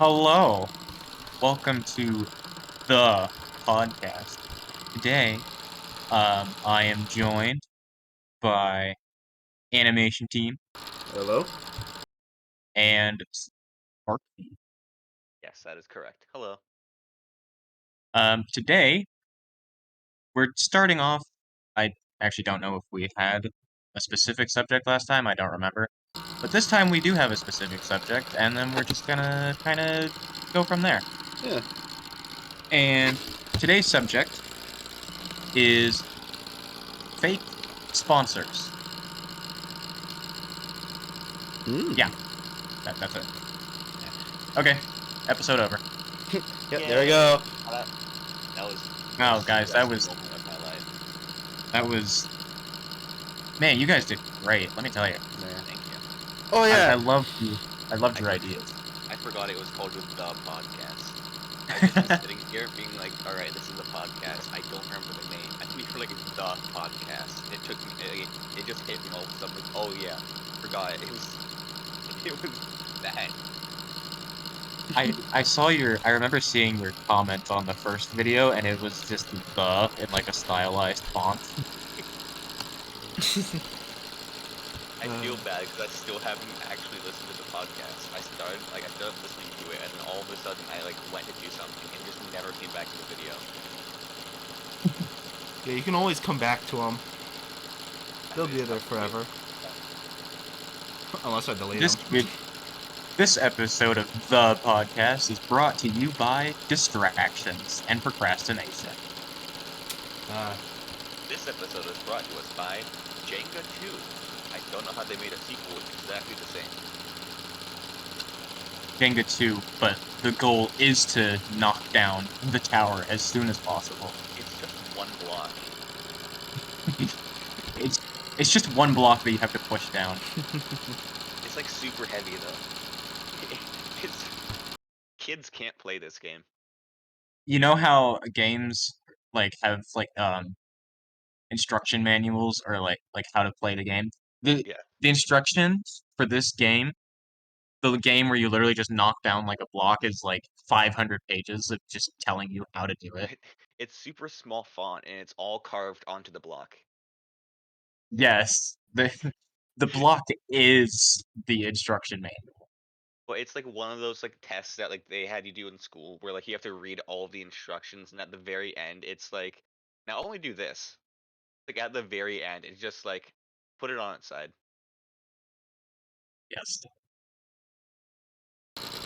Hello, welcome to the podcast. Today, I am joined by animation team Hello? and Spark. Yes, that is correct. Hello. Today we're starting off. I actually don't know if we had a specific subject last time. I don't remember, but this time we do have a specific subject, and then we're just gonna kind of go from there. Yeah. And today's subject is fake sponsors. Yeah, that's it. Okay, episode over. Yep, there we go. That was the Oh, most guys, stressful moment of my life. that was man. You guys did great. Let me tell you, Man. Thank you. Oh I yeah. loved you. I loved I your for- ideas. I forgot it was called the podcast. I just was sitting here being like, all right, this is a podcast. I don't remember the name. And then you were like, the podcast. It took me. It just hit me all of a sudden. Like, oh yeah, forgot. It was. It was that. I saw your. I remember seeing your comments on the first video, and it was just the in like a stylized font. I feel Uh, bad because I still haven't actually listened to the podcast. I started listening to it, and then all of a sudden I went to do something and just never came back to the video. yeah, you can always come back to them. I They'll mean, be it's there tough to do. forever. Unless I delete This them. this episode of the podcast is brought to you by distractions and procrastination. Uh, This episode is brought to us by Jenga 2. I don't know how they made a sequel exactly the same. Jenga 2, but the goal is to knock down the tower as soon as possible. It's just one block. it's it's just one block that you have to push down. It's like super heavy though. It's kids can't play this game. You know how games like have like instruction manuals or like how to play the game? The Yeah, the instructions for this game, the game where you literally just knock down like a block is like 500 pages of just telling you how to do it. it's super small font and it's all carved onto the block. Yes, the block is the instruction manual. But it's like one of those tests that they had you do in school where you have to read all of the instructions and at the very end it's like now only do this. Like at the very end it's just like put it on its side. Yes.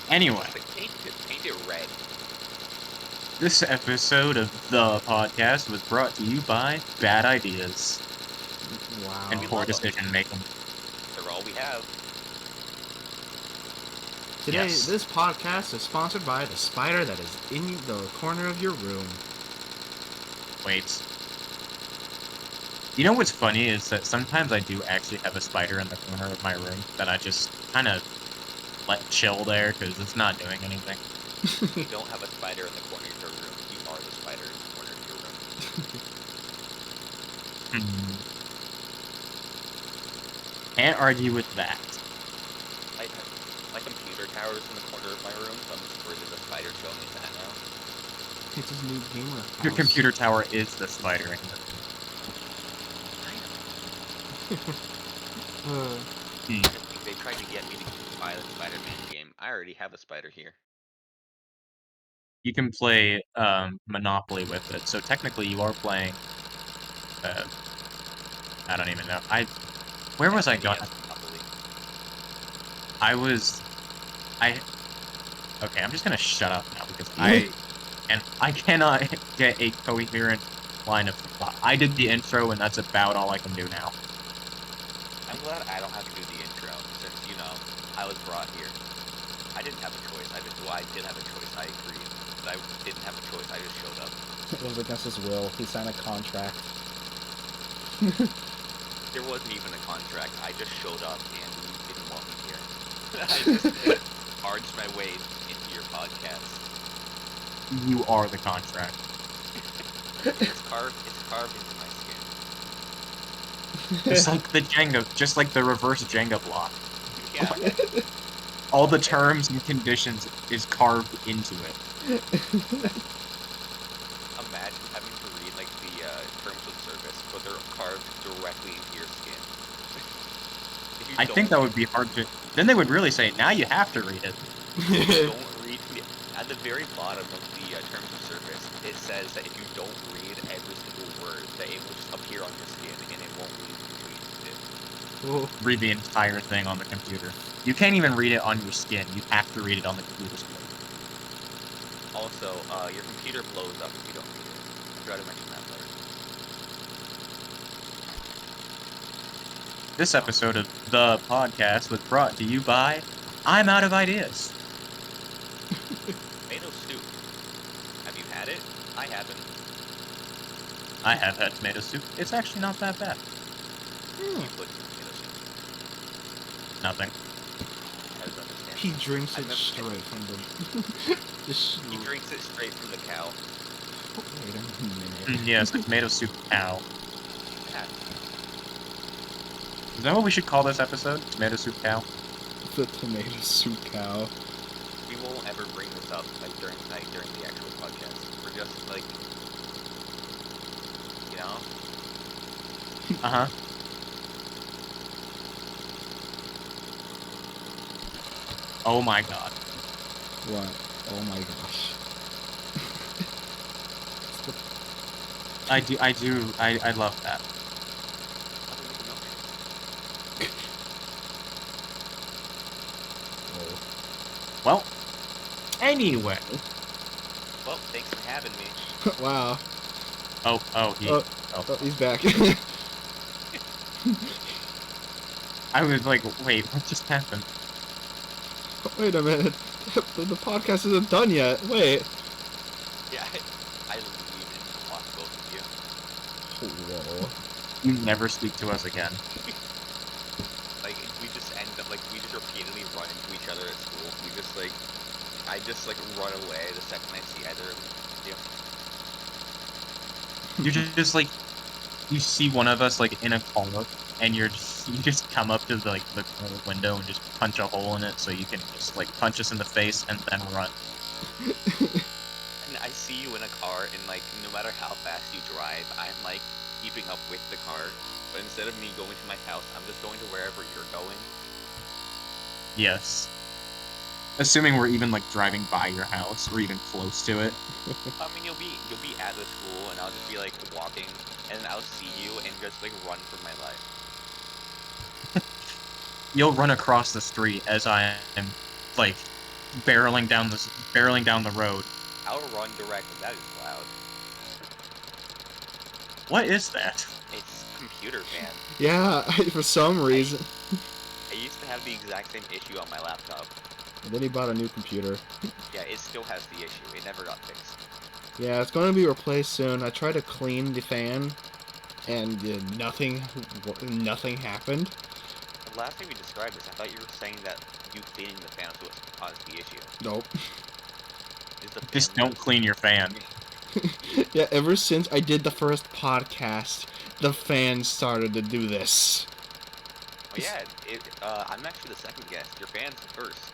Anyway, It's like paint it red. this episode of the podcast was brought to you by bad ideas and We wow. poor love them. decision making. They're all we have. Today, Yes. this podcast is sponsored by the spider that is in the corner of your room. Wait. You know what's funny is that sometimes I do actually have a spider in the corner of my room that I just kind of let chill there because it's not doing anything. You don't have a spider in the corner of your room. You are the spider in the corner of your room. Hmm. Can't argue with that. My computer tower is in the corner of my room, so I'm just worried there's a spider chilling in that now. It's his new gamer house. Your computer tower is the spider in it. Uh, Hmm. I think they tried to get me to buy the Spider-Man game. I already have a spider here. You can play Monopoly with it, so technically you are playing. Uh, I don't even know. Where was I going? SNES Monopoly. I was I okay. I'm just gonna shut up now because I cannot get a coherent line of thought. I did the intro, and that's about all I can do now. I'm glad I don't have to do the intro, since, I was brought here. I didn't have a choice. I did have a choice. I agreed. But I didn't have a choice. I just showed up. It was against his will. He signed a contract. There wasn't even a contract. I just showed up and you didn't want me here. I just barged my way into your podcast. You are the contract. It's carved into my skin. Just like the reverse Jenga block. Yeah. All the terms and conditions is carved into it. Imagine having to read like the terms of service, but they're carved directly into your skin. If you I think don't that read, would be hard to. Then they would really say, now you have to read it. if you don't read at the very bottom of the terms of service, it says that if you don't read every single word, that it will just appear on your skin and it won't leave until you read it. Oh, Read the entire thing on the computer. You can't even read it on your skin. You have to read it on the computer screen. Also, your computer blows up if you don't read it. I forgot to mention that part. This episode of the podcast was brought to you by I'm Out of Ideas. Tomato soup. Have you had it? I haven't. I have had tomato soup. It's actually not that bad. What do you put in tomato soup? Nothing. That is understandable. He drinks I've it never- straight from the. Just. He drinks it straight from the cow. Wait a minute. Yes, a tomato soup cow. Yeah, Is that what we should call this episode? Tomato soup cow? the tomato soup cow. we won't ever bring this up during the actual podcast. We're just like, you know, Uh-huh. Oh my god. What? Oh my gosh. I love that. I'll make a milkshake. Well, anyway. Well, thanks for having me. Oh. Wow. He. Oh, Oh. oh, he's back. I was like, wait, what just happened? Wait a minute. The podcast isn't done yet. Wait. Yeah, I leave and block both of you. Whoa. You never speak to us again. Like we just end up we just repeatedly run into each other at school. I just run away the second I see either of you. You just like you see one of us like in a car, and you just come up to the car window and just punch a hole in it so you can just like punch us in the face and then run. And I see you in a car, and no matter how fast you drive, I'm keeping up with the car. But instead of me going to my house, I'm just going to wherever you're going. Yes. Assuming we're even like driving by your house or even close to it. I mean, you'll be at the school, and I'll just be walking, and I'll see you and just run for my life. You'll run across the street as I am like barreling down the road. I'll run directly. That is loud. What is that? It's computer fan. Yeah, for some reason. I used to have the exact same issue on my laptop. And then he bought a new computer. Yeah, it still has the issue. It never got fixed. Yeah, it's going to be replaced soon. I tried to clean the fan, and nothing happened. The last time you described this, I thought you were saying that you cleaning the fan was what caused the issue. Nope. Is the fan Just don't clean your fan. Yeah, ever since I did the first podcast, the fans started to do this. Oh yeah, I'm actually the second guest. Your fan's the first.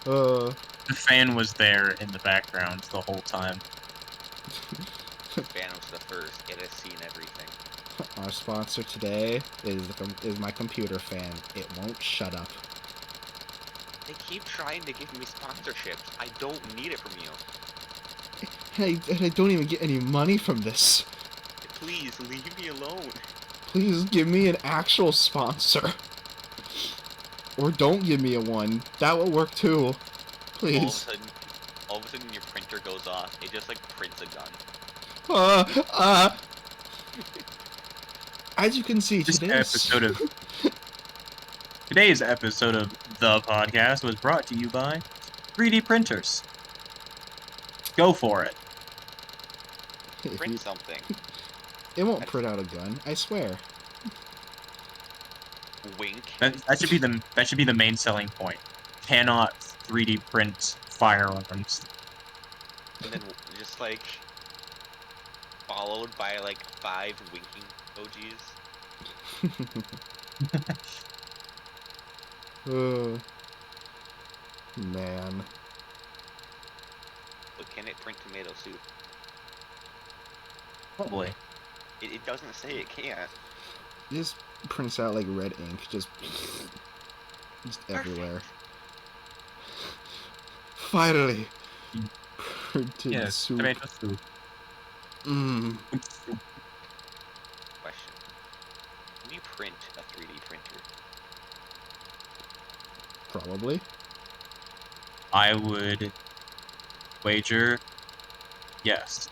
The fan was there in the background the whole time. Your fan was the first. It has seen everything. Our sponsor today is my computer fan. It won't shut up. They keep trying to give me sponsorships. I don't need it from you. And I don't even get any money from this. Please, leave me alone. Please give me an actual sponsor. Or don't give me a one. That will work too. Please. All of a sudden your printer goes off. It just prints a gun. As you can see, Today's episode of the podcast was brought to you by 3D printers. Go for it. Print something. It won't print out a gun, I swear. Wink. That should be the main selling point. Cannot 3D print firearms. And then just followed by 5 winking emojis. Oh, man. But can it print tomato soup? Probably. It doesn't say it can't. It just prints out like red ink, just everywhere. Perfect. Finally, printed Yes, soup. tomato soup. Mmm. Question. Can you print a 3D printer? Probably. I would wager yes.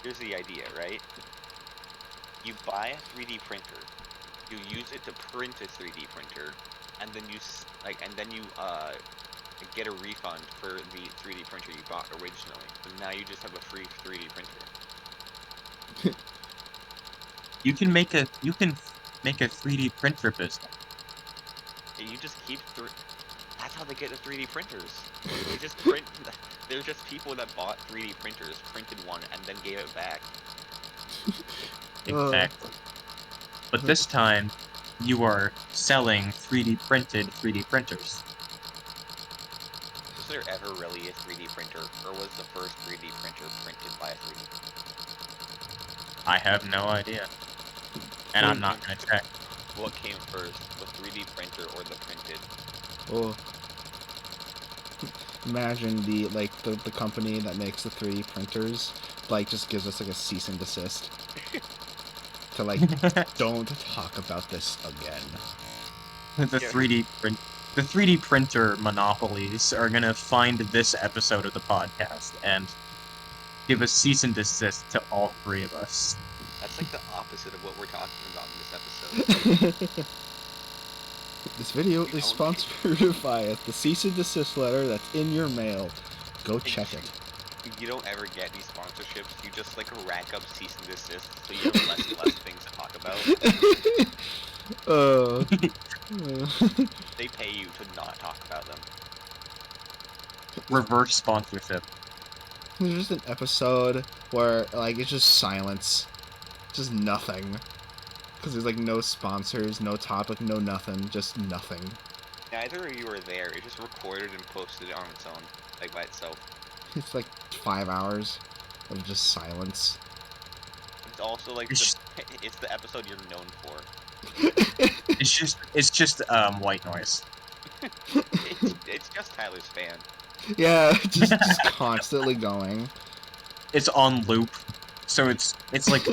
Here's the idea, right? You buy a 3D printer, you use it to print a 3D printer, and then you get a refund for the 3D printer you bought originally. And now you just have a free 3D printer. You can make a 3D printer business. And you just keep That's how they get the 3D printers. They just print. There's just people that bought 3D printers, printed one, and then gave it back. Uh, Exactly. But this time, you are selling 3D printed 3D printers. Was there ever really a 3D printer, or was the first 3D printer printed by a 3D printer? I have no idea, and What I'm Think, not came, gonna check. what came first, the 3D printer or the printed? oh, imagine the company that makes the 3D printers like just gives us like a cease and desist to like don't talk about this again. the Yeah. 3D print the 3D printer monopolies are gonna find this episode of the podcast and give a cease and desist to all three of us. That's like the opposite of what we're talking about in this episode. This video You is don't. sponsored by the cease and desist letter that's in your mail. Go check it. You don't ever get these sponsorships. You just like rack up cease and desist, so you have less and less things to talk about. uh, They pay you to not talk about them. Reverse sponsorship. there's just an episode where like it's just silence, just nothing, because there's like no sponsors, no topic, no nothing, just nothing. Neither of you are there. It just recorded and posted it on its own, like by itself. It's like 5 hours of just silence. It's also like It's, it's the episode you're known for. it's just white noise. It's just Tyler's fan. Yeah, just constantly going. It's on loop, so it's like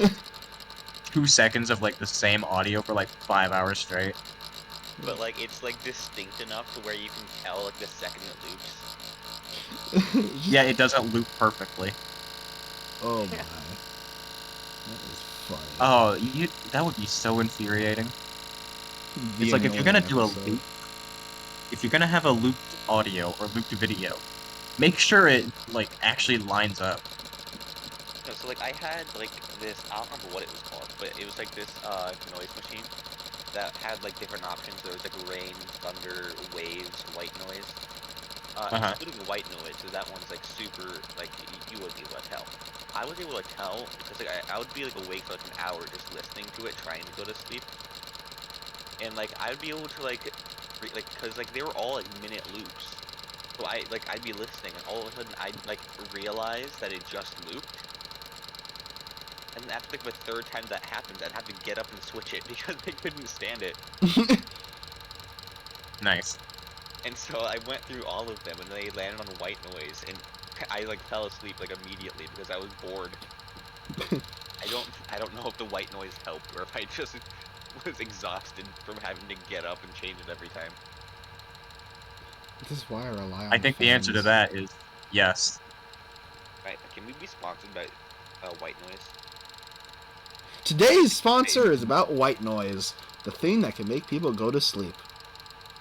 2 seconds of like the same audio for like 5 hours straight. But like it's like distinct enough to where you can tell like the second it loops. Yeah, it doesn't loop perfectly. Oh my, Yeah. that is funny. Oh, that would be so infuriating. The It's like if you're annoying gonna do a episode. loop, if you're gonna have a looped audio or looped video, make sure it like actually lines up. No, so like I had like this. I don't remember what it was called, but it was like this noise machine that had like different options. There was like rain, thunder, waves, white noise. Uh-huh. Including the white noise, so that one's like super, like, you wouldn't be able to tell. I was able to tell, because like, I would be like awake for like an hour just listening to it, trying to go to sleep. And like, I would be able to like, cause like they were all like minute loops. So I'd be listening and all of a sudden I'd like realize that it just looped. And then after like the third time that happens, I'd have to get up and switch it because I couldn't stand it. Nice. And so I went through all of them, and they landed on white noise, and I like fell asleep like immediately because I was bored. I don't know if the white noise helped or if I just was exhausted from having to get up and change it every time. This is why I rely on I the think the answer to fans. that is yes. Right? Can we be sponsored by white noise? Today's sponsor is about white noise, the thing that can make people go to sleep.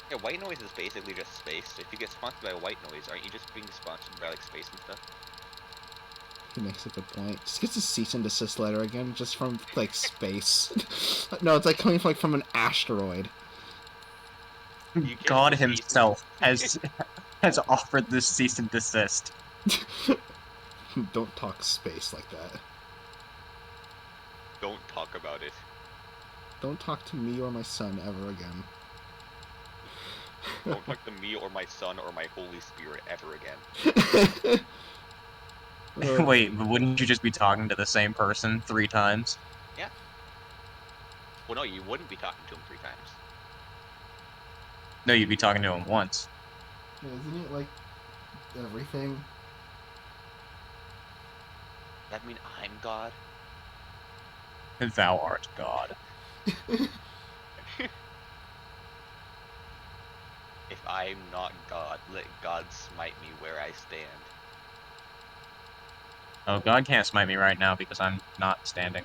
Yeah, white noise is basically just space. So if you get sponsored by white noise, aren't you just being sponsored by like space and stuff? He makes a good point. Just gets a cease and desist letter again, just from like space. No, it's like coming from an asteroid. You get God cease. himself has offered this cease and desist. Don't talk space like that. Don't talk about it. Don't talk to me or my son ever again. Don't talk to me or my son or my Holy Spirit ever again. Wait, but wouldn't you just be talking to the same person 3 times? Yeah. Well, no, you wouldn't be talking to him 3 times. No, you'd be talking to him once. Isn't it like everything? That mean I'm God? Thou art God. If I'm not God, let God smite me where I stand. Oh, God can't smite me right now because I'm not standing.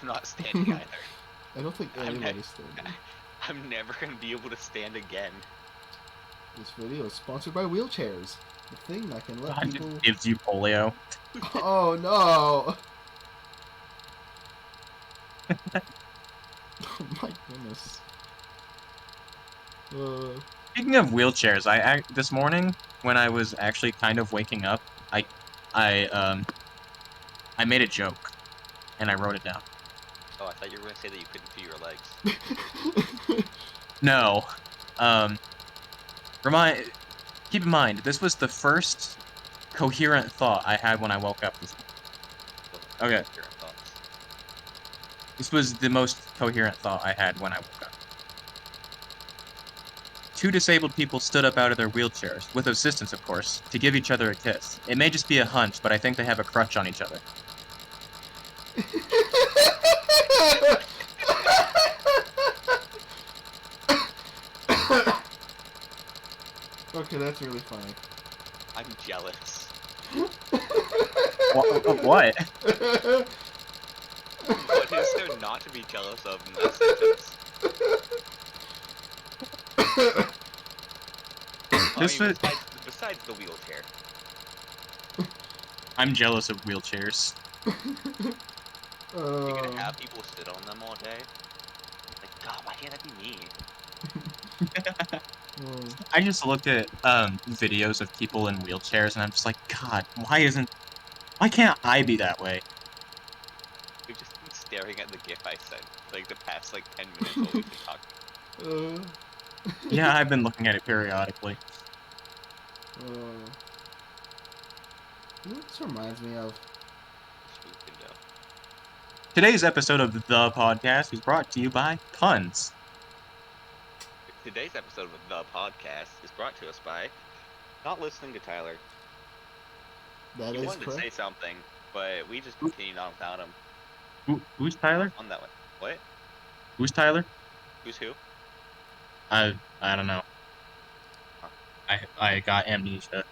I'm not standing either. I don't think I'm anybody's standing. I'm never gonna be able to stand again. This video is sponsored by wheelchairs. The thing that can let God people. just gives you polio. Oh no! Oh my goodness. Speaking of wheelchairs, this morning when I was actually kind of waking up, I um I made a joke and I wrote it down. Oh, I thought you were gonna say that you couldn't feel your legs. No, um, remind keep in mind this was the first coherent thought I had when I woke up this Those morning. Okay, coherent thoughts. this was the most coherent thought I had when I woke up. Two disabled people stood up out of their wheelchairs, with assistance, of course, to give each other a kiss. It may just be a hunch, but I think they have a crutch on each other. Okay, that's really funny. I'm jealous. What? What is there not to be jealous of in that sentence? I This mean, was. besides the wheelchair. I'm jealous of wheelchairs. You're gonna uh, have people sit on them all day. Like, God, why can't that be me? oh, I just looked at videos of people in wheelchairs, and I'm just like, God, why can't I be that way? We've just been staring at the GIF I sent for like the past like 10 minutes while we've been talking. uh, Yeah, I've been looking at it periodically. uh, you know what this reminds me of? Smooth window. Today's episode of the podcast is brought to you by puns. Today's episode of the podcast is brought to us by not listening to Tyler. That He is wanted to correct. say something, but we just continued on without him. Who's Tyler? On that way. What? Who's Tyler? Who's who? I don't know. Huh. I got amnesia.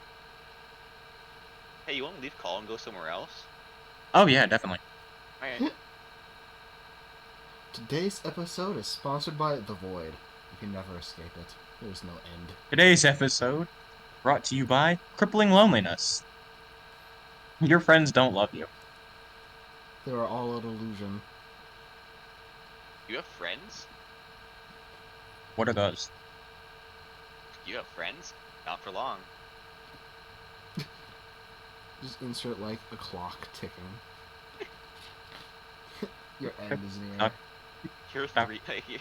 Hey, you want to leave call and go somewhere else? Oh yeah, definitely. Alright. Today's episode is sponsored by The Void. You can never escape it. There's no end. Today's episode brought to you by crippling loneliness. Your friends don't love you. They are all an illusion. You have friends? What are those? You have friends? Not for long. Just insert like a clock ticking. Your end is near. Your Stop. three,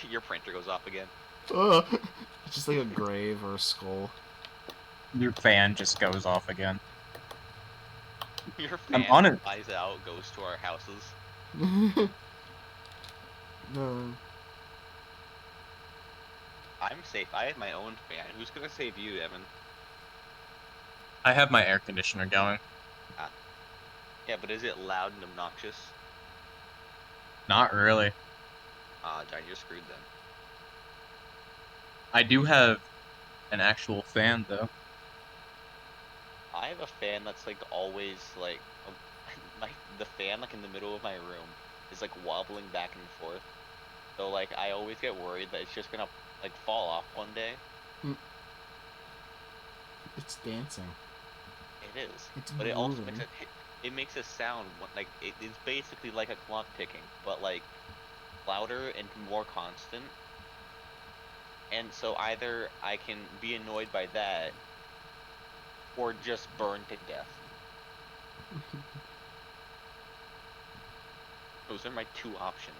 your printer goes off again. It's just like a grave or a skull. Your fan just goes off again. Your I'm fan on it. flies out, goes to our houses. No. I'm safe. I have my own fan. Who's gonna save you, Evan? I have my air conditioner going. Ah. Yeah, but is it loud and obnoxious? Not really. Ah, darn, you're screwed then. I do have an actual fan though. I have a fan that's like always like, my the fan like in the middle of my room is like wobbling back and forth. So like I always get worried that it's just gonna like fall off one day. It's dancing. It is, It's but it also moving. it makes a sound like it's basically like a clock ticking, but like louder and more constant. And so either I can be annoyed by that or just burn to death. Those are my two options.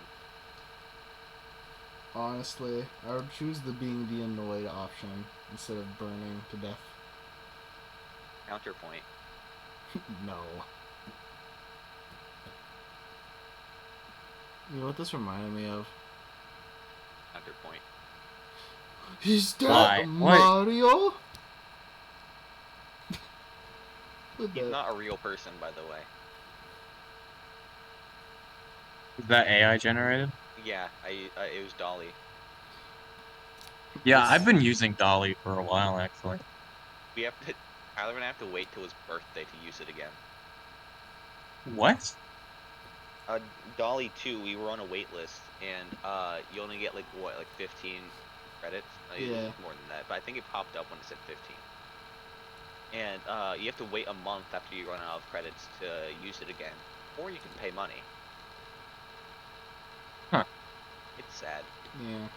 Honestly, I would choose the being the annoyed option instead of burning to death. Counterpoint. No. You know what this reminded me of? Counterpoint. Is that Why? What? Mario? With He's the not a real person, by the way. Is that AI generated? Yeah, it was Dolly. Yeah, this I've been using Dolly for a while, actually. We have to. Tyler and I have to wait till his birthday to use it again. What? Uh, Dolly 2, we were on a wait list, and you only get like what, like 15 credits? It Yeah. was more than that, but I think it popped up when it said 15. And you have to wait a month after you run out of credits to use it again, or you can pay money. Huh. It's sad. Yeah.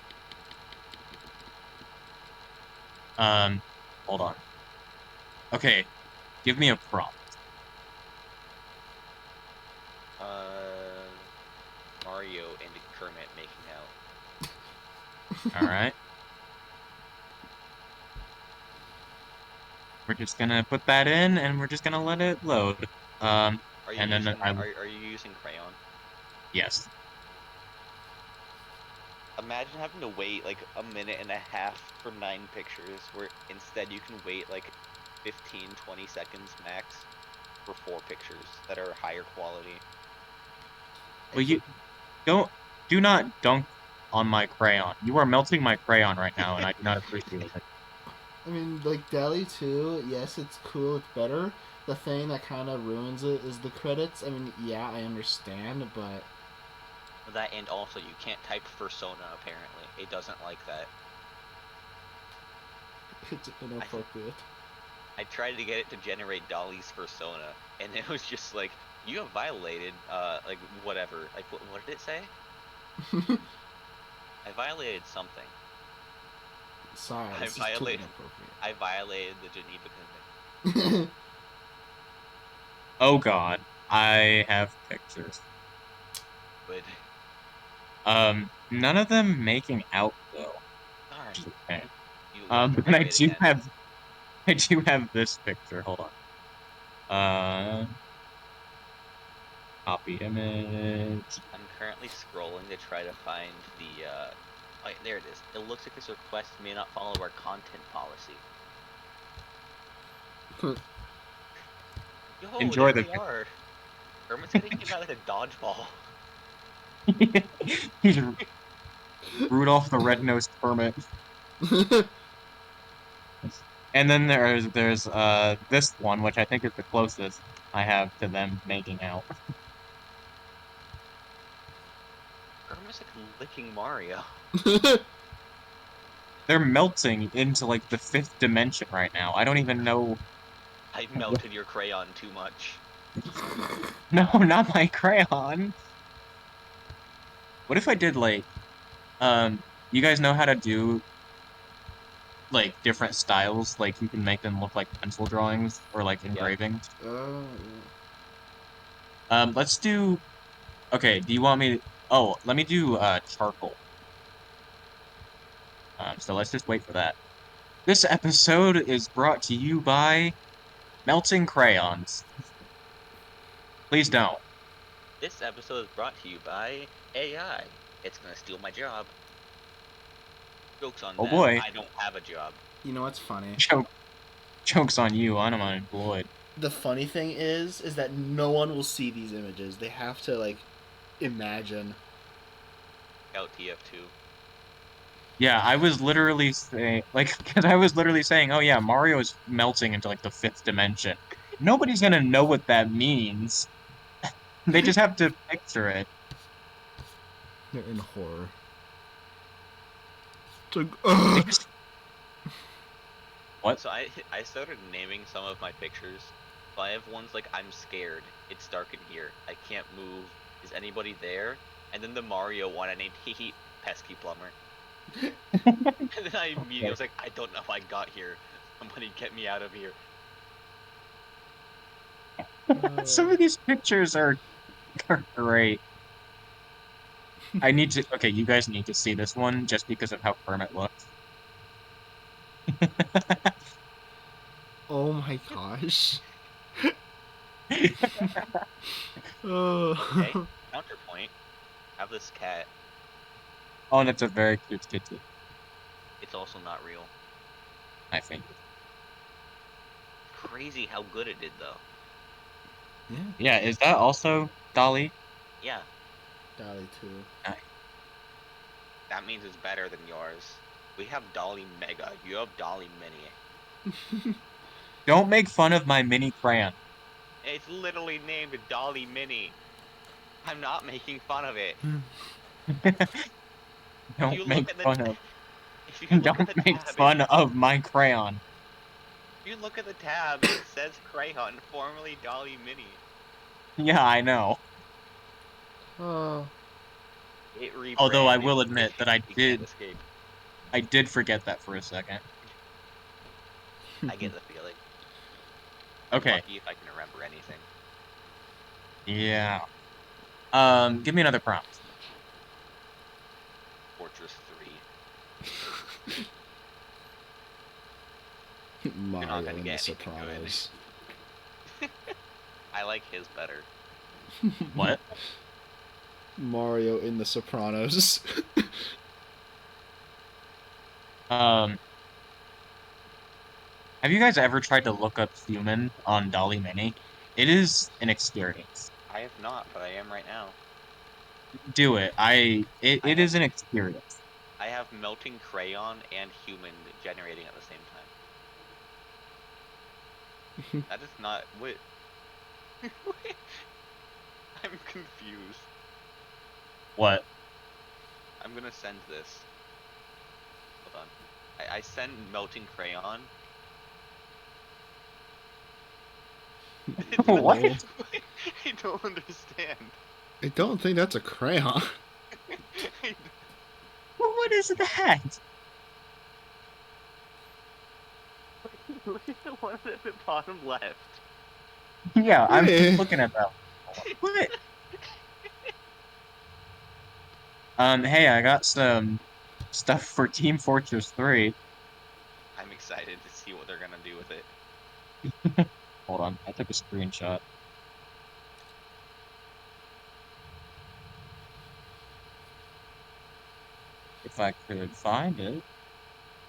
Um, hold on. Okay, give me a prompt. Uh, Mario and Kermit making out. All right. We're just gonna put that in, and we're just gonna let it load. Um, Are you and then using I are you using crayon? yes. Imagine having to wait like a minute and a half for 9 pictures, where instead you can wait like 15, 20 seconds max for 4 pictures that are higher quality. Well, you don't do not dunk on my crayon. You are melting my crayon right now, and I do not appreciate it. I mean, like Dally 2, yes, it's cool, it's better. The thing that kind of ruins it is the credits. I mean, yeah, I understand, but That, and also you can't type Persona apparently. It doesn't like that. it's I think inappropriate. I tried to get it to generate Dolly's Persona, and it was just like, you have violated like whatever. Like what did it say? I violated something. Sorry, I this is too violate inappropriate. I violated the Geneva Oh God, I have pictures. Convention. None of them making out though. Darn. Okay. You have to But play it again. I do have this picture. Hold on. Copy image. I'm currently scrolling to try to find the oh, there it is. It looks like this request may not follow our content policy. Yo, Enjoy there the they are. Hermit's getting hit by like a dodgeball. He's Rudolph the Red-Nosed Hermit. And then there's this one, which I think is the closest I have to them making out. Hermit's like licking Mario. They're melting into like the fifth dimension right now. I don't even know. I melted your crayon too much. No, not my crayon. What if I did like you guys know how to do like different styles? Like you can make them look like pencil drawings or like Yep. engravings. uh, Let's do. Okay, do you want me? Oh, let me do charcoal. So let's just wait for that. This episode is brought to you by melting crayons. Please don't. This episode is brought to you by AI. It's gonna steal my job. Joke's on Oh them. boy, I don't have a job. you know what's funny? joke jokes on you. I'm unemployed. The funny thing is that no one will see these images. They have to like imagine. Out TF2. Yeah, I was literally saying like because I was literally saying, oh yeah, Mario is melting into like the fifth dimension. Nobody's gonna know what that means. They just have to picture it. They're in horror. It's like, They just what? So I started naming some of my pictures. So I have ones like I'm scared. It's dark in here. I can't move. Is anybody there? And then the Mario one I named Hee Pesky Plumber. And then I immediately Okay. was like, I don't know how I got here. Somebody get me out of here. uh, Some of these pictures are great. I need to. Okay, you guys need to see this one just because of how Kermit looks. Oh my gosh. Okay, Oh. counterpoint. Have this cat. Oh, and it's a very cute kitty, It's also not real. I think. Crazy how good it did though. Yeah, Yeah, is that also Dolly? Yeah, Dolly too. that means it's better than yours. We have Dolly Mega. You have Dolly Mini. Don't make fun of my mini crayon. It's literally named Dolly Mini. I'm not making fun of it. If Don't you look make at the fun of. if you look at Don't the make tab, fun of my crayon. if you look at the tab, it says Crayon, formerly Dolly Mini. Yeah, I know. Oh. It Although I rebranded. will admit that You can't escape. I did forget that for a second. I get the feeling. I'm Okay, lucky if I can remember anything. yeah. Give me another prompt. Fortress 3. You're not Mario gonna in The get anything good. Sopranos. I like his better. What? Mario in The Sopranos. Um, have you guys ever tried to look up human on Dolly Mini? It is an experience. I have not, but I am right now. Do it. I It have is an experience. I have melting crayon and human generating at the same time. That is not what. I'm confused. What? I'm gonna send this. Hold on. I send melting crayon. It's not. What? Oh. I don't understand. I don't think that's a crayon. I What is that? look at the one at the bottom left. Yeah, I'm Wait. looking at that. What? Hey, I got some stuff for Team Fortress 3. I'm excited to see what they're gonna do with it. Hold on, I took a screenshot. If I could find it.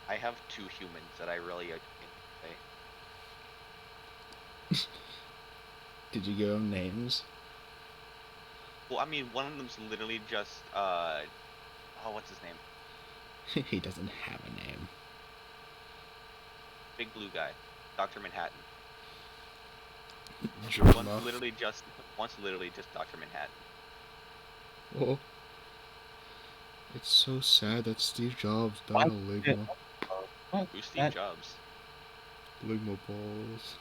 I have two humans that I really enjoy. Did you give them names? Well, I mean, one of them's literally just oh, what's his name? He doesn't have a name. Big blue guy, Doctor Manhattan. One's Drama. literally just Doctor Manhattan. Oh. It's so sad that Steve Jobs Why died of did it ligma. upload? What? Who's Steve That Jobs? Ligma balls.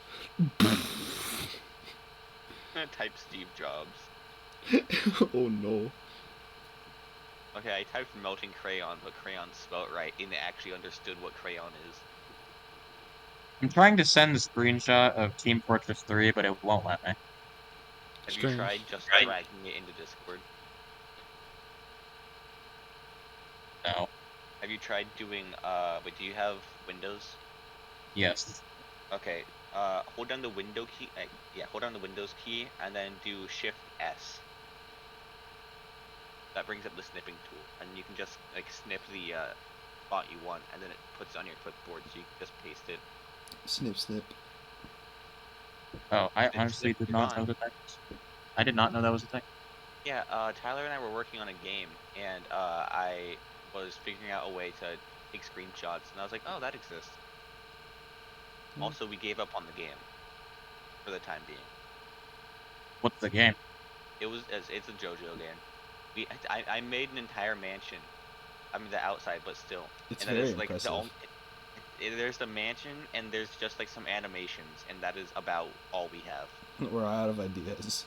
Type Steve Jobs. Oh no. Okay, I typed melting crayon, but crayon spelt right, and it actually understood what crayon is. I'm trying to send the screenshot of Team Fortress 3, but it won't let me. Have you Strange. tried just dragging it into Discord? No. Have you tried doing wait, do you have Windows? Yes. Okay, hold down the window key, yeah, hold down the Windows key, and then do Shift S. That brings up the snipping tool, and you can just like snip the font you want, and then it puts it on your clipboard, so you can just paste it. Snip snip. Oh, I Snip, honestly snip, did you're not know gone. that. I did not know that was a thing. Yeah, Tyler and I were working on a game, and I was figuring out a way to take screenshots, and I was like, oh, that exists. Hmm. Also, we gave up on the game for the time being. What's the game? It's a JoJo game. I made an entire mansion. I mean the outside, but still, It's and that very is like the impressive. only. There's the mansion, and there's just like some animations, and that is about all we have. We're out of ideas.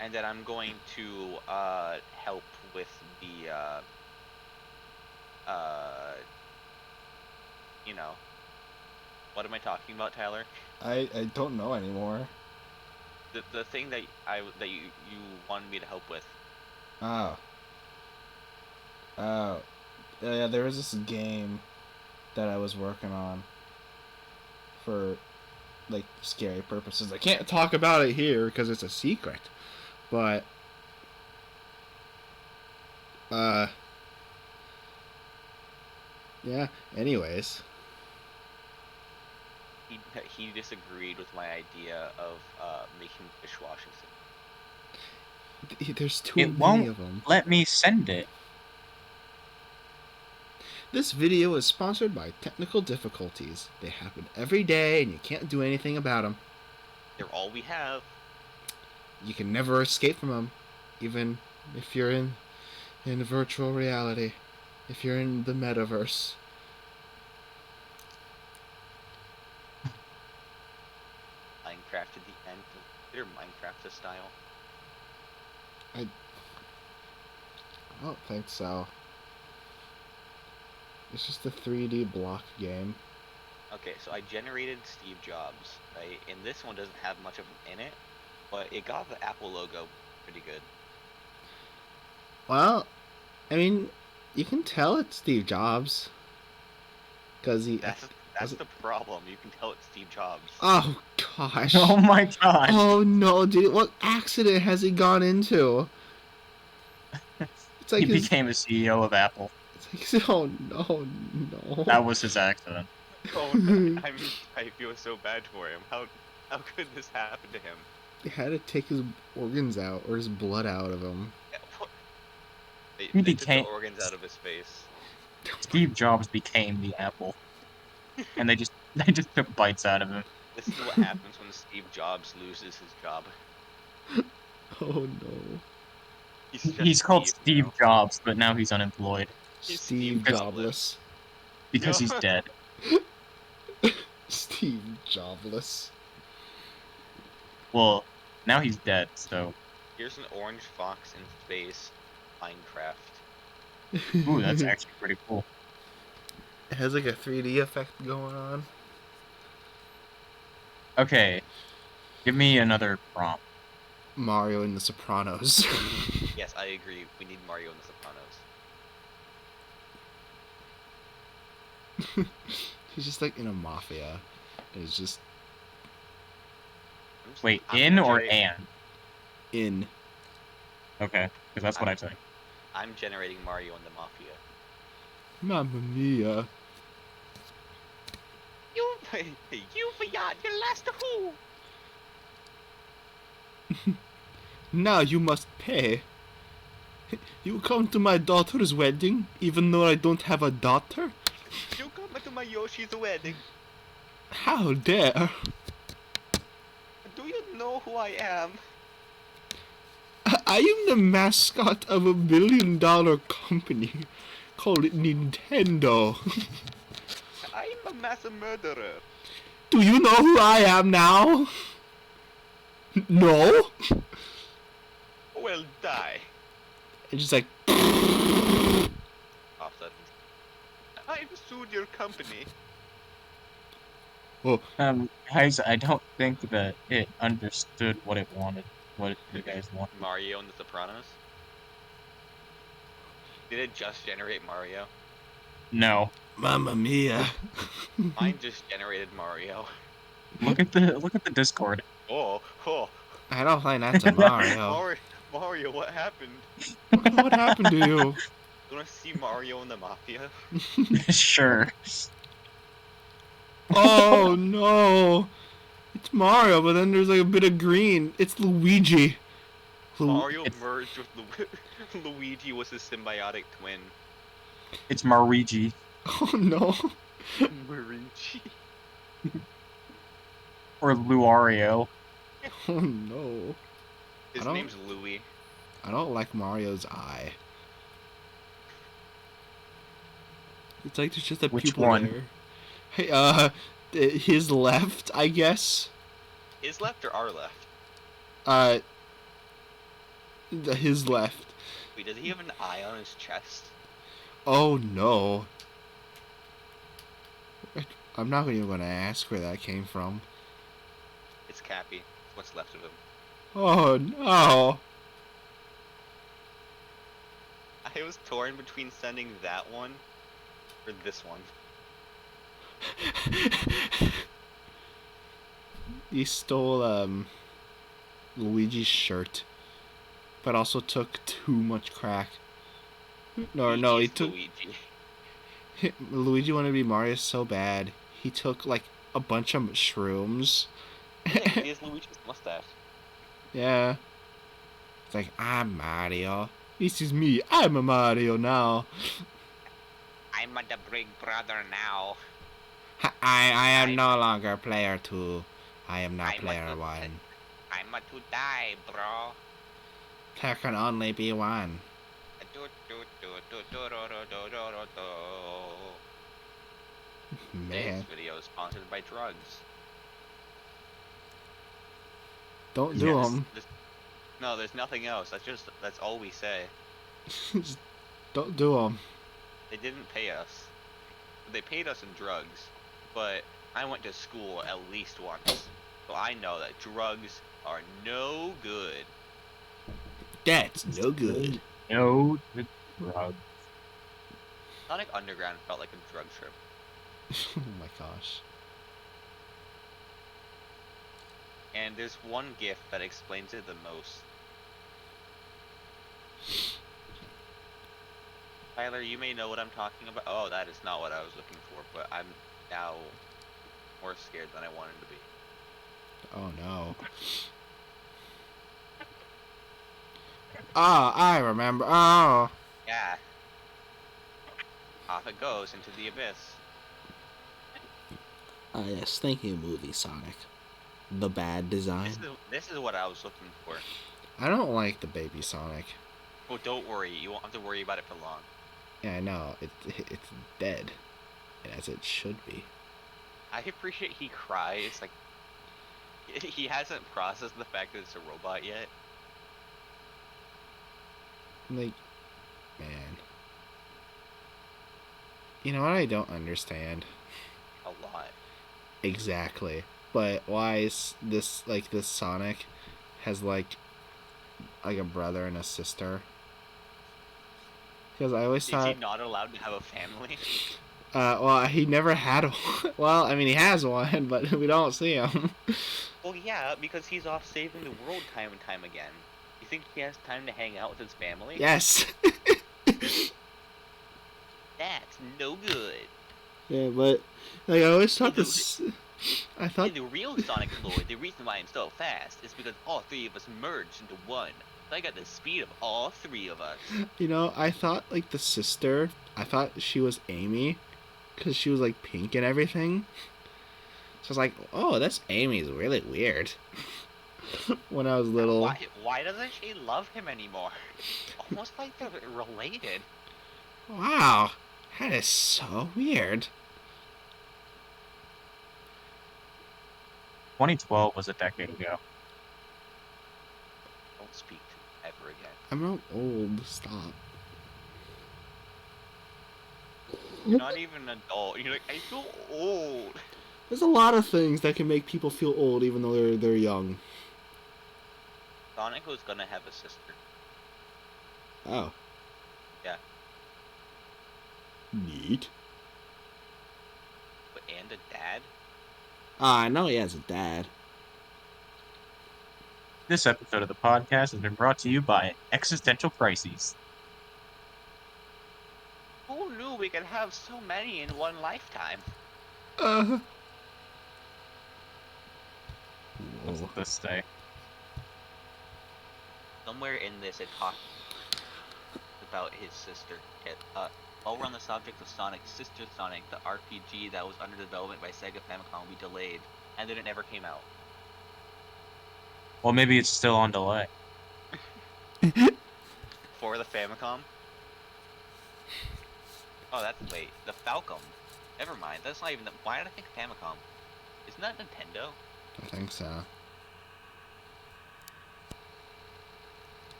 And then I'm going to help with the uh you know, what am I talking about, Tyler? I don't know anymore. The thing that you wanted me to help with. Ah, Yeah, there was this game that I was working on for like scary purposes. I can't talk about it here because it's a secret. But uh yeah, anyways. He disagreed with my idea of making dishwashing. There's too It many won't of them. let me send it. This video is sponsored by technical difficulties. They happen every day and you can't do anything about them. They're all we have. You can never escape from them, even if you're in virtual reality, if you're in the metaverse. Minecraft at the end. Consider Minecraft a style. I don't think so. It's just a 3D block game. Okay, so I generated Steve Jobs, right? And this one doesn't have much of him in it, but it got the Apple logo pretty good. Well, I mean, you can tell it's Steve Jobs. Because he... That's the problem. You can tell it's Steve Jobs. Oh, gosh. Oh my god. Oh, no, dude. What accident has he gone into? It's like He became a CEO of Apple. It's like, oh, no, no. That was his accident. Oh, no, I feel so bad for him. How could this happen to him? They had to take his organs out, or his blood out of him. Yeah, They He took the became organs out of his face. Steve Jobs became the Apple, and they just took bites out of him. This is what happens when Steve Jobs loses his job. Oh, no. He's called just Steve now. Jobs, but now he's unemployed He's Steve Steve Jobless. because he's dead. Steve Jobless. Well, now he's dead, so Here's an orange fox in space, Minecraft. ooh, that's actually pretty cool. It has like a 3D effect going on. Okay, give me another prompt. Mario in The Sopranos. Yes, I agree. We need Mario in The Sopranos. He's just like in a mafia. And he's just Wait, I'm in or generating- and? in. Okay, because that's what I think. I'm generating Mario in the Mafia. Mamma mia. You forgot your last who? Now you must pay. You come to my daughter's wedding, even though I don't have a daughter? You come to my Yoshi's wedding. How dare! Do you know who I am? I am the mascot of a billion-dollar company called Nintendo. I'm a mass murderer. Do you know who I am now? No? Well, die. And just like, Offset. I've sued your company. Guys, I don't think that it understood what it wanted. What you guys want. Mario in The Sopranos? Did it just generate Mario? No. Mamma mia. Mine just generated Mario. Look at the Discord. Oh, I don't think that's a Mario. Mario, what happened? What happened to you? You wanna see Mario in the Mafia? Sure. Oh no! It's Mario, but then there's like a bit of green. It's Luigi. Mario merged with Luigi was his symbiotic twin. It's Marigi. Oh no. Luigi. Or Luario. Oh no. His I don't- name's Louie. I don't like Mario's eye. It's like there's just a Which pupil one? there. Hey, his left, I guess. His left or our left? His left. Wait, does he have an eye on his chest? Oh no. I'm not even gonna ask where that came from. It's Cappy. What's left of him? Oh no. I was torn between sending that one or this one. He stole Luigi's shirt, but also took too much crack. No, he He's took Luigi. Luigi wanted to be Mario so bad. He took like a bunch of shrooms. Yeah, 'cause he has Luigi's mustache. Yeah. It's like, I'm Mario. This is me. I'm a Mario now. I'm the big brother now. I am I'm no longer player 2. I am now I'm a player to 1. I'm a to die, bro. There can only be one. Do, do, do, do, do, do, do, do, do, do. Today's Man. video is sponsored by drugs. Don't do Yes. them. No, there's nothing else. That's all we say. Just don't do them. They didn't pay us. They paid us in drugs, but I went to school at least once, so I know that drugs are no good. That's no good. No drugs. Sonic Underground felt like a drug trip. Oh my gosh. And there's one GIF that explains it the most. Tyler, you may know what I'm talking about. Oh, that is not what I was looking for, but I'm now more scared than I wanted to be. Oh no. Oh, I remember. Oh. Yeah. Off it goes into the abyss. Ah, yes. Thank you, movie Sonic. The bad design. This is what I was looking for. I don't like the baby Sonic. Well, don't worry. You won't have to worry about it for long. Yeah, I know. It's dead. As it should be. I appreciate he cries. Like, he hasn't processed the fact that it's a robot yet. Like, man. You know what I don't understand? A lot. Exactly. But why is this Sonic has like a brother and a sister? Because I always Is thought he not allowed to have a family? well, he never had one. Well, I mean, he has one, but we don't see him. Well, yeah, because he's off saving the world time and time again. You think he has time to hang out with his family? Yes. That's no good. Yeah, but like I always thought the- this. I thought In the real Sonic lore, the reason why I'm so fast is because all three of us merged into one. So I got the speed of all three of us. I thought like the sister. I thought she was Amy, because she was like pink and everything. So I was like, oh, that's Amy's really weird. When I was little. Why doesn't she love him anymore? Almost like they're related. Wow, that is so weird. 2012 was a decade ago. Don't speak to me ever again. I'm not old. Stop. You're not even an adult. You're like, I feel old. There's a lot of things that can make people feel old, even though they're young. Sonic was gonna have a sister. Oh. Yeah. Neat. And a dad? I know he has a dad. This episode of the podcast has been brought to you by Existential Crises. Who knew we could have so many in one lifetime? Uh. What's Whoa. this say? Somewhere in this it talks about his sister. While we're on the subject of Sonic, Sister Sonic, the RPG that was under development by Sega Famicom, we delayed, and then it never came out. Well, maybe it's still on delay. For the Famicom? Oh, that's wait, the Falcom. Never mind, that's not even the. Why did I think Famicom? Isn't that Nintendo? I think so.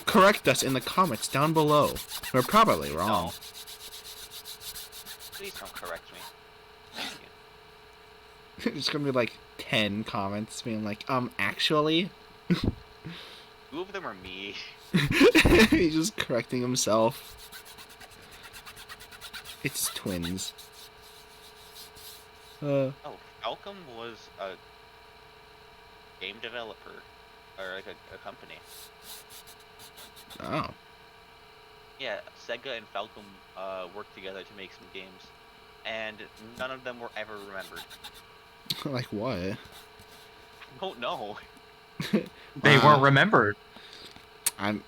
Correct us in the comments down below. We're probably wrong. No. Please don't correct me. Thank you. It's gonna be like 10 comments being like, actually. Two of them are me. He's just correcting himself. It's twins. Oh, Falcom was a game developer, or like a company. Oh. Yeah, Sega and Falcom worked together to make some games, and none of them were ever remembered. Like what? I don't know. They weren't remembered.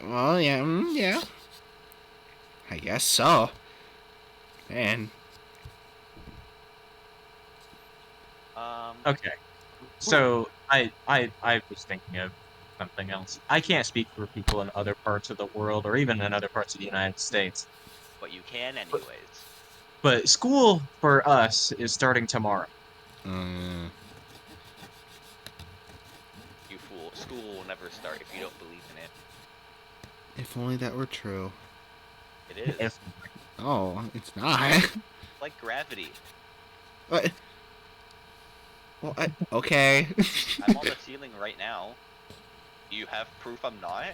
Well, yeah, yeah. I guess so. Man. Okay. So I was thinking of something else. I can't speak for people in other parts of the world or even in other parts of the United States. But you can But, anyways. but school for us is starting tomorrow. Uh, You fool. School will never start if you don't believe in it. if only that were true. It is. If Oh, it's not. Like gravity. What? Well, okay. I'm on the ceiling right now. Do you have proof I'm not?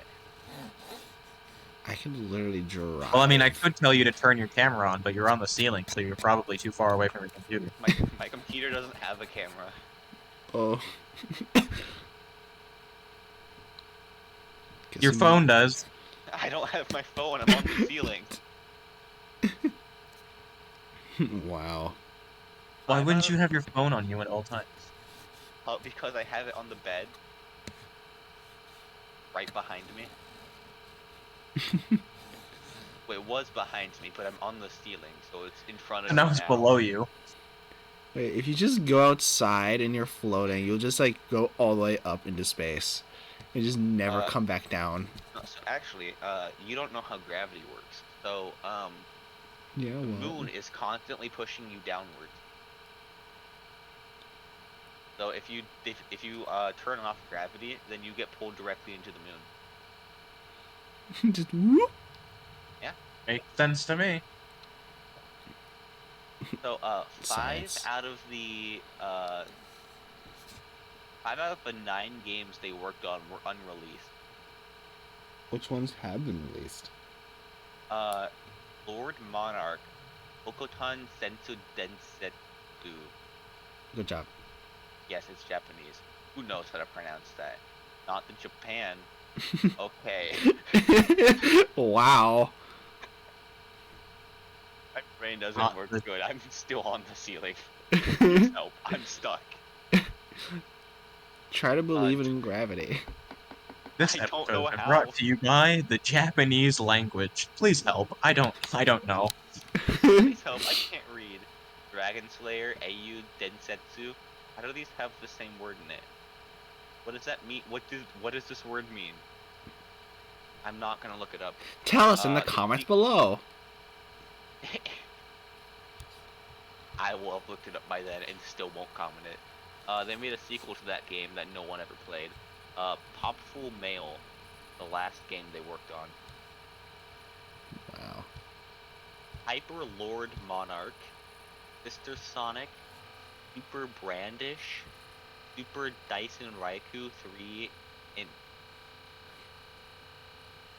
I can literally drive. well, I mean, I could tell you to turn your camera on, but you're on the ceiling, so you're probably too far away from your computer. My computer doesn't have a camera. Oh. Your phone does. I don't have my phone. I'm on the ceiling. Wow. Why I'm wouldn't out you of- have your phone on you at all times? Because I have it on the bed, right behind me. Well, it was behind me, but I'm on the ceiling, so it's in front of And me now it's now. below you. Wait, if you just go outside and you're floating, you'll just like go all the way up into space and just never Uh, come back down. No, so actually, you don't know how gravity works. So, Yeah, the well. moon is constantly pushing you downwards. So if you turn off gravity, then you get pulled directly into the moon. Just whoop. Makes sense to me. So, Science. five out of the 9 games they worked on were unreleased. Which ones have been released? Uh, Lord Monarch, Okoton Sensu Densetsu. Good job. Yes, it's Japanese. Who knows how to pronounce that? Not the Japan. Okay. Wow. My brain doesn't Not work the- good. I'm still on the ceiling. Please help. I'm stuck. Try to believe in gravity. This I don't episode know is how. brought to you by the Japanese language. Please help. I don't know. Please help. I can't read. Dragon Slayer, Au Densetsu. How do these have the same word in it? What does that mean? What does this word mean? I'm not gonna look it up. Tell us in the the comments se- below. I will have looked it up by then and still won't comment it. They made a sequel to that game that no one ever played. Popful Mail, the last game they worked on. Wow. Hyper Lord Monarch, Sister Sonic, Super Brandish, Super Dyson Raikou 3, and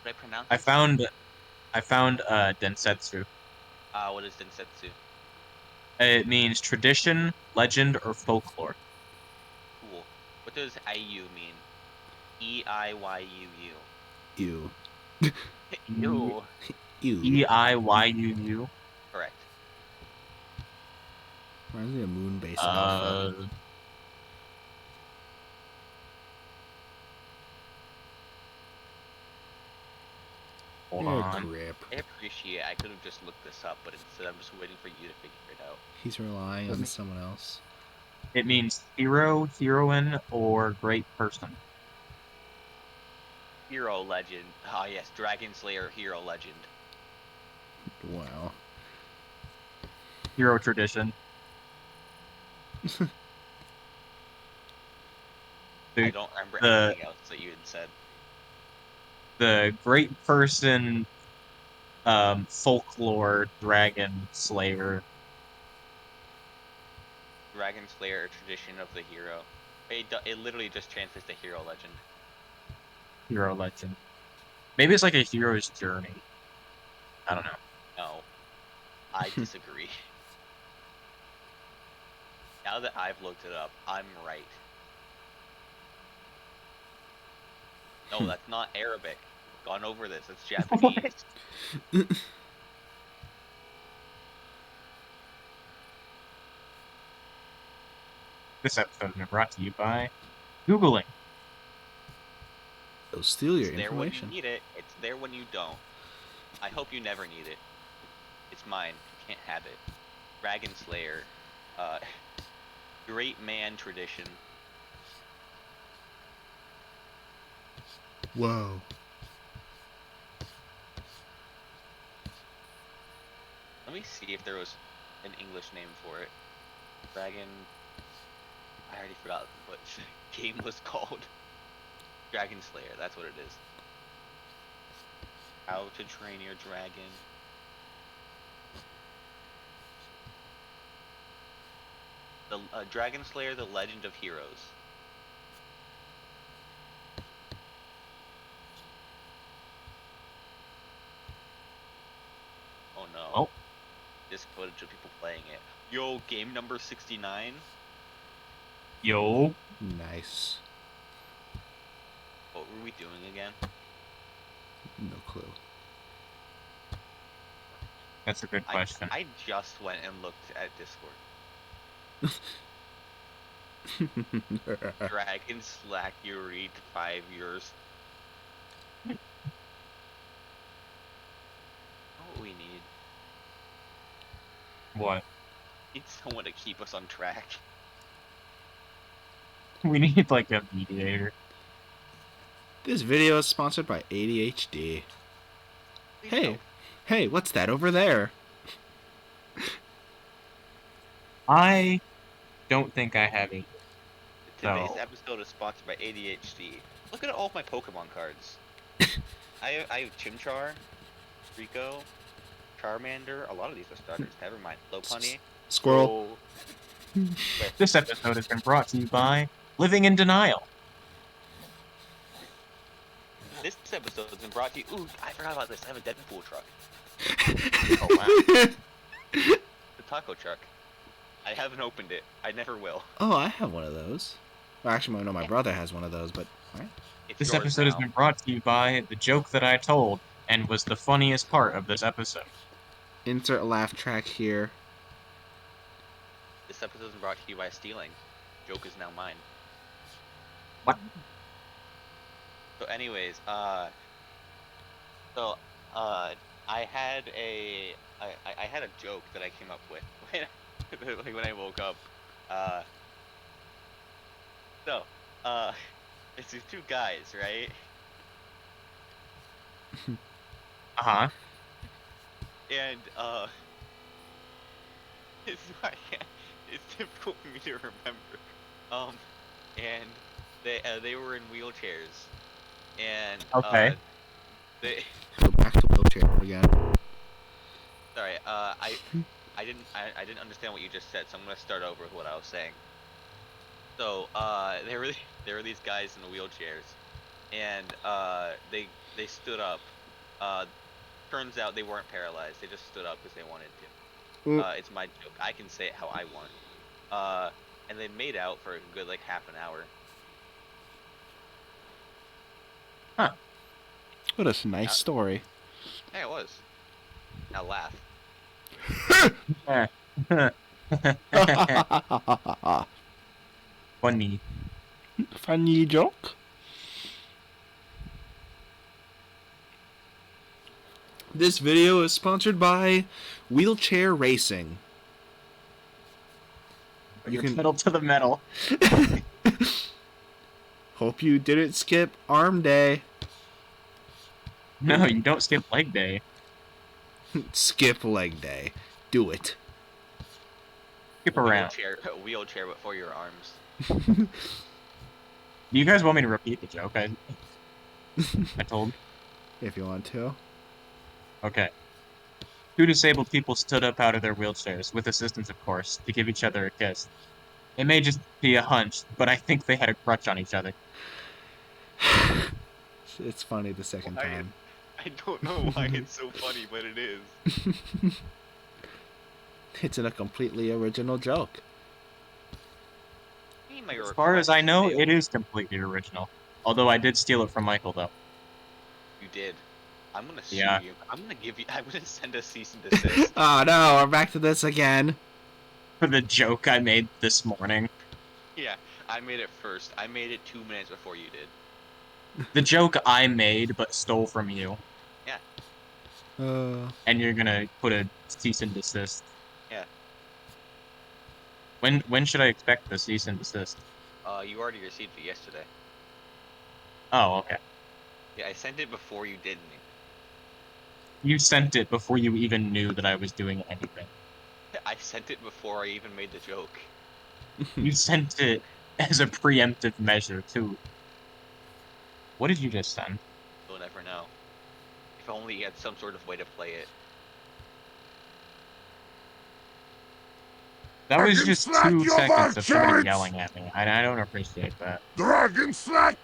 did I pronounce I this? found Densetsu. What is Densetsu? It means tradition, legend, or folklore. Cool. What does IU mean? EIYUU. Ew. Ew. Ew. EIYUU. Correct. Reminds me of Moonbase Alpha. Hold Yeah, on. grip. I appreciate it. I could have just looked this up, but instead I'm just waiting for you to figure it out. He's relying on someone else. It means hero, heroine, or great person. Hero Legend. Ah yes, Dragon Slayer Hero Legend. Wow. Hero tradition. I don't remember the- anything else that you had said. The great person, folklore, dragon slayer. Dragon Slayer, a tradition of the hero. It literally just translates to Hero Legend. Hero legend. Maybe it's like a hero's journey. I don't know. No, I disagree. Now that I've looked it up, I'm right. No, that's not Arabic. Gone over this. It's Japanese. This episode has been brought to you by Googling. They'll steal your It's there when you information. need it. It's there when you don't. I hope you never need it. It's mine. You can't have it. Dragon Slayer. Uh, great man tradition. Whoa. Let me see if there was an English name for it. Dragon. I already forgot what the game was called. Dragon Slayer. That's what it is. How to Train Your Dragon. The Dragon Slayer: The Legend of Heroes. Oh no. Oh. This footage of people playing it. Yo, game number 69. Yo. Nice. What were we doing again? No clue. That's a good question. I just went and looked at Discord. Dragon Slack you read 5 years. Know what we need? What? Need someone to keep us on track. We need like a mediator. This video is sponsored by ADHD. Please Hey, don't. hey, what's that over there? I don't think I have a. Today's No. episode is sponsored by ADHD. Look at all of my Pokemon cards. I have Chimchar, Rico, Charmander. A lot of these are starters. Never mind. Lopunny. Squirrel. Oh, This episode has been brought to you by Living in Denial. this episode has been brought to you. Ooh, I forgot about this. I have a Deadpool truck. Oh wow. The taco truck. I haven't opened it. I never will. Oh, I have one of those. Well, actually, no, my brother has one of those, but alright. It's This yours episode has now. been brought to you by the joke that I told and was the funniest part of this episode. Insert laugh track here. This episode has been brought to you by stealing. Joke is now mine. What? So, anyways, I had I had a joke that I came up with when I woke up. It's these two guys, right? Uh-huh. And it's it's difficult for me to remember. And they were in wheelchairs, and Okay. they Go back to wheelchair again. sorry I didn't understand what you just said, so I'm gonna start over with what I was saying. So there were these guys in the wheelchairs, and they stood up. Turns out they weren't paralyzed; they just stood up because they wanted to. It's my joke. I can say it how I want. And they made out for a good like half an hour. What a nice story. Hey, it was. Now laugh. Funny. Funny joke. This video is sponsored by Wheelchair Racing. You can- can pedal to the metal. Hope you didn't skip arm day. No, you don't skip leg day. Skip leg day. Do it. Skip around. Wheelchair, but for your arms. Do you guys want me to repeat the joke I told? If you want to. Okay. Two disabled people stood up out of their wheelchairs, with assistance of course, to give each other a kiss. It may just be a hunch, but I think they had a crush on each other. It's funny the second Why? time. I don't know why it's so funny, but it is. It's in a completely original joke. Hey, my As far as I request know, failed. it is completely original. Although I did steal it from Michael, though. You did. I'm gonna sue Yeah. you. I'm gonna give you. I'm gonna send a cease and desist. Oh no, we're back to this again. For the joke I made this morning. Yeah, I made it first. I made it 2 minutes before you did. The joke I made but stole from you. Yeah, And you're gonna put a cease and desist. yeah. When should I expect the cease and desist? You already received it yesterday. Oh, okay. Yeah, I sent it before you did me. You sent it before you even knew that I was doing anything. I sent it before I even made the joke. You sent it as a preemptive measure, too. What did you just send? You'll never know. If only you had some sort of way to play it. That was Dragon just slack 2 seconds of somebody words! yelling at me. I don't appreciate that. Dragon slack!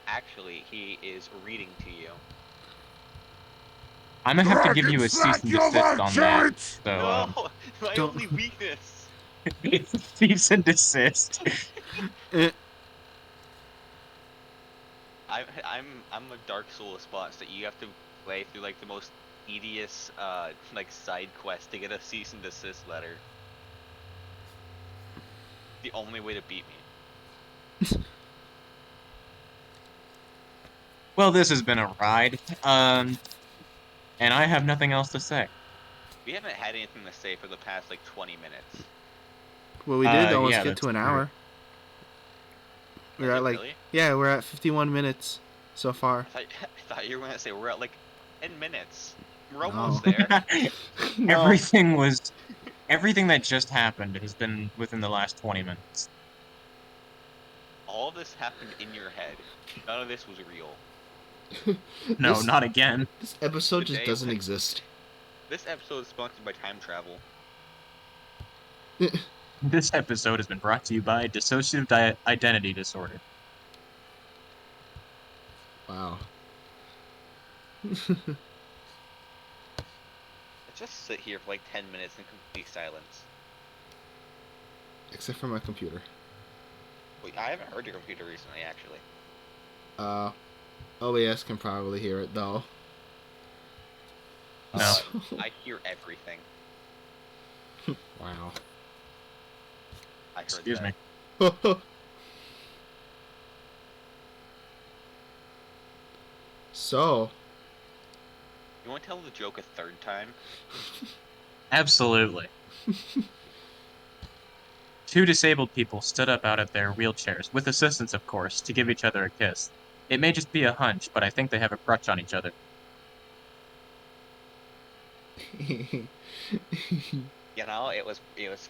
Actually, he is reading to you. I'm gonna have to give Dragon you a cease slack and your desist on that. words! So, No, my Don't- only weakness. it's a cease and desist. I'm a Dark Souls boss that you have to play through like the most tedious like side quest to get a cease and desist letter. The only way to beat me. Well, this has been a ride. And I have nothing else to say. We haven't had anything to say for the past like 20 minutes. Well, we did almost Yeah, get to that's an true. hour. We're Is at it like really? yeah, we're at 51 minutes so far. I thought you were gonna say we're at like 10 minutes. We're No. almost there. No. Everything that just happened has been within the last 20 minutes. All of this happened in your head. None of this was real. No, This- not again. This episode just Today- doesn't exist. This episode is sponsored by time travel. This episode has been brought to you by dissociative identity disorder. Wow. Let's just sit here for like 10 minutes in complete silence. Except for my computer. Wait, I haven't heard your computer recently, actually. OBS can probably hear it though. No. I hear everything. Wow. I heard Excuse that. me. So, You want to tell the joke a third time? Absolutely. Two disabled people stood up out of their wheelchairs, with assistance of course, to give each other a kiss. It may just be a hunch, but I think they have a crush on each other. You know, it was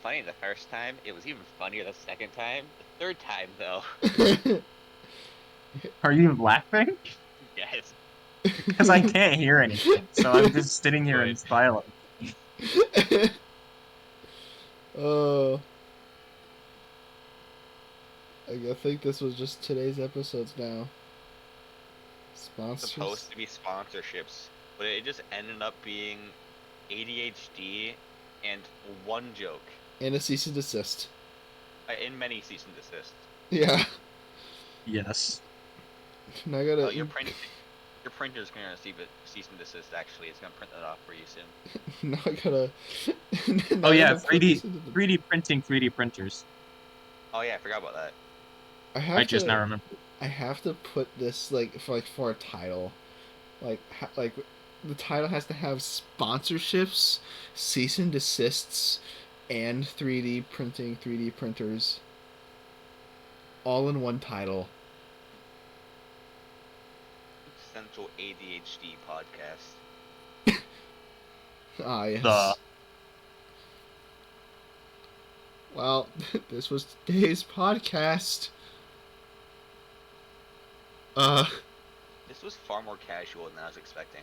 funny the first time. It was even funnier the second time. The third time, though, Are you laughing? yes. Because I can't hear anything, so I'm just sitting here in Right. silence. Oh. I think this was just today's episodes now. Sponsors. Supposed to be sponsorships, but it just ended up being ADHD and one joke And a cease and desist. in many cease and desists. Yeah. Yes. Now I gotta. Oh, your printer's gonna receive a cease and desist. Actually, it's gonna print that off for you soon. Now I gotta. now Oh I yeah, gotta put this into the- 3D printing 3D printers. Oh yeah, I forgot about that. I Just now remember. I have to put this for a title, like the title has to have sponsorships, cease and desists, and 3D printing, 3D printers, all in one title. Central ADHD podcast. Ah yes. The- Well, this was today's podcast. This was far more casual than I was expecting.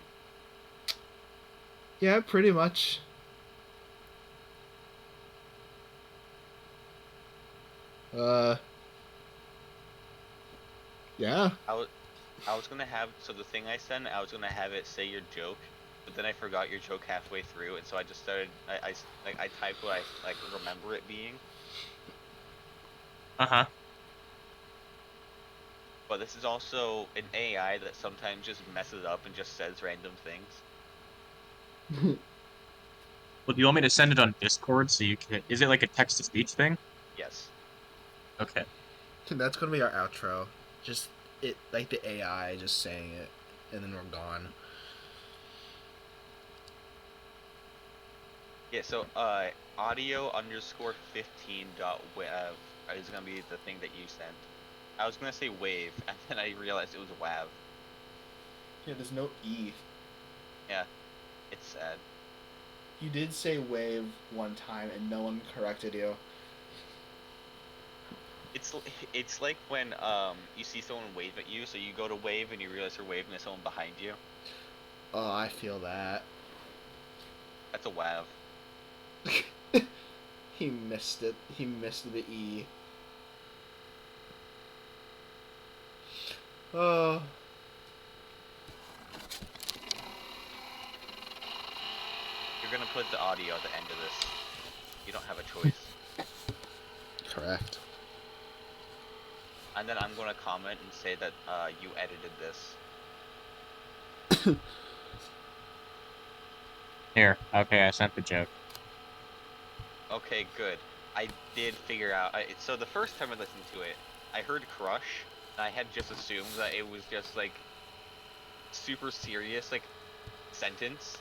Yeah, pretty much. Yeah. How I was gonna have the thing I sent. I was gonna have it say your joke, but then I forgot your joke halfway through, and so I just started. I typed what I remember it being. Uh-huh. But this is also an AI that sometimes just messes up and just says random things. Well, do you want me to send it on Discord so you can... Is it like a text-to-speech thing? Yes. Okay. That's gonna be our outro. Just it like the AI just saying it, and then we're gone. Yeah. So audio underscore 15 dot wav is gonna be the thing that you send. I was gonna say wave, and then I realized it was wav. Yeah, there's no E. Yeah. It's sad. You did say wave one time, and no one corrected you. It's like when you see someone wave at you, so you go to wave and you realize you're waving at someone behind you. Oh, I feel that. That's a wav. He missed it. He missed the E. Oh. You're gonna put the audio at the end of this. You don't have a choice. Correct. And then I'm gonna comment and say that you edited this. Here. Okay, I sent the joke. Okay, good. I did figure out. So the first time I listened to it, I heard crush, and I had just assumed that it was just like super serious, like sentence,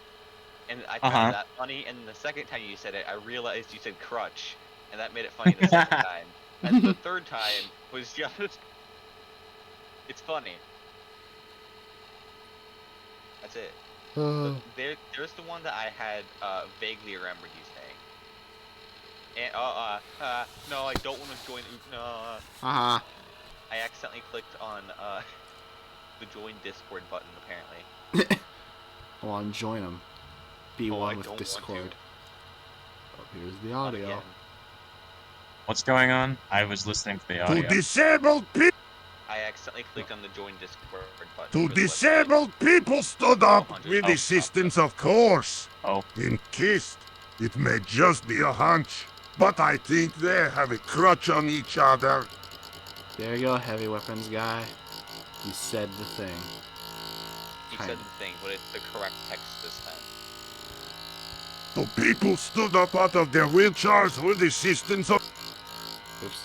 and I found Uh-huh. that funny. And the second time you said it, I realized you said crutch, and that made it funny the second time. And the third time was just, it's funny. That's it. But Oh. there's the one that I had vaguely remembered you saying. And no, I don't want to join. No, Haha. I accidentally clicked on the join Discord button apparently. Well, on join them. Be Oh, I one with don't want to. Discord. Oh, here's the Not audio. again. What's going on? I was listening to the To audio. disabled people. I accidentally clicked on the join Discord button To for the website. disabled people stood up with Oh. assistance, of course. Oh. In kissed. It may just be a hunch, but I think they have a crutch on each other. There you go, heavy weapons guy. You said the thing. You Kind said of. the thing, but it's the correct text this time. The people stood up out of their wheelchairs with assistance of. Oops.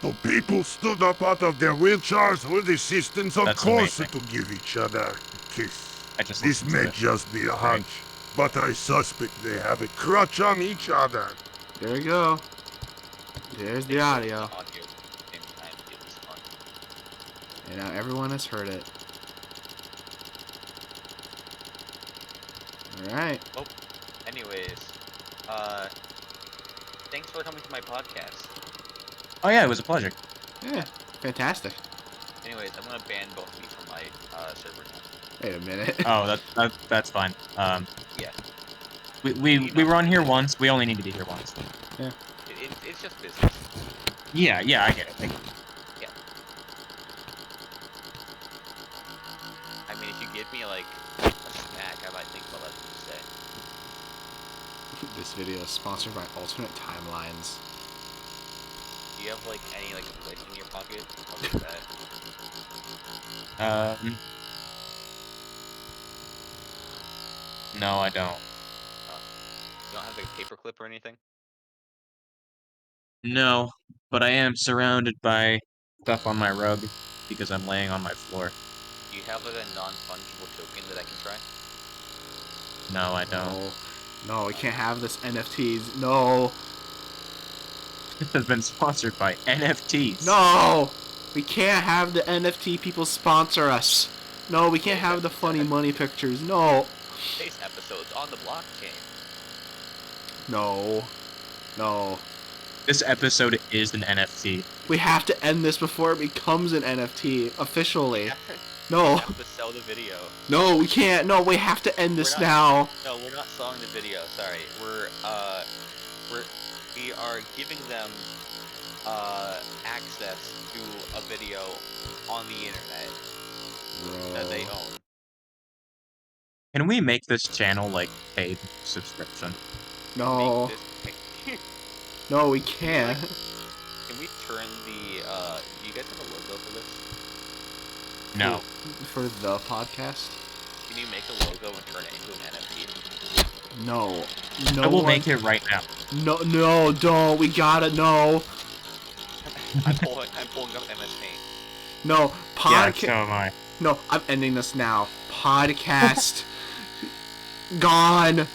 The people stood up out of their wheelchairs with assistance, of That's course, amazing. to give each other a kiss. I just This listened to may it. just be a hunch, but I suspect they have a crutch on each other. There you go. There's the audio. The audio at the same time. It was fun. And now everyone has heard it. Alright. Anyways, thanks for coming to my podcast. Oh yeah, it was a pleasure. Yeah. Fantastic. Anyways, I'm gonna ban both of you from my server now. Wait a minute. Oh, that's fine. Yeah. We were on here once. We only need to be here once. It's just business. Yeah, I get it. I mean, if you give me like a snack, I might think about letting you stay. This video is sponsored by Alternate Timelines. Do you have like any like inflation in your pocket? I'll do that. No, I don't. You don't have like a paperclip or anything? No, but I am surrounded by stuff on my rug because I'm laying on my floor. Do you have like a non-fungible token that I can try? No, I don't. No, we can't have this NFTs. No. This has been sponsored by NFTs. No! We can't have the NFT people sponsor us. No, we can't have the funny money pictures. No. Today's episode's on the blockchain. No. No. This episode is an NFT. We have to end this before it becomes an NFT officially. We No. have to sell the video. No, we can't. No, we have to end this now. No, we're not selling the video. Sorry, we are giving them access to a video on the internet that they Bro. own. Can we make this channel like paid subscription? No. Make this. No, we Can we like? can't. Can we turn the? Do you guys have a logo for this? No. For the podcast? Can you make a logo and turn it into an NFT? No. No I will one... make it right now. No, don't. We gotta, no. I'm pulling up MS Paint. No, Yeah, podcast. so am I. No, I'm ending this now. Podcast. Gone.